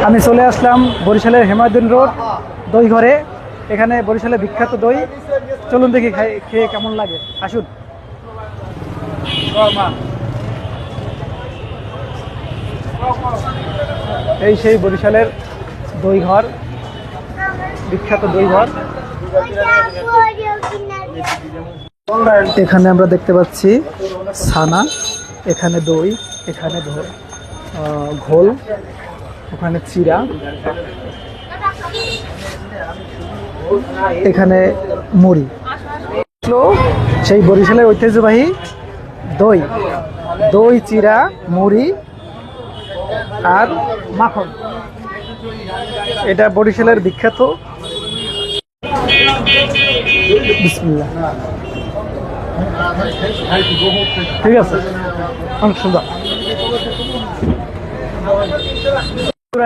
আমি চলে আসলাম বরিশালের হেমায়তুন রোড দই ঘরে। এখানে বরিশালের বিখ্যাত দই, চলুন দেখি খেয়ে কেমন লাগে, আসুন। এই সেই বরিশালের দই ঘর, বিখ্যাত দই ঘর। এখানে আমরা দেখতে পাচ্ছি ছানা, এখানে দই, এখানে ঘোল, ওখানে চিরা, এখানে মুড়ি। সেই বরিশালের ঐতিহ্যবাহী দই, দই, চিরা, মুড়ি আর মাখন। এটা বরিশালের বিখ্যাত। বিসমিল্লাহ। ঠিক আছে, অনেক সুন্দর।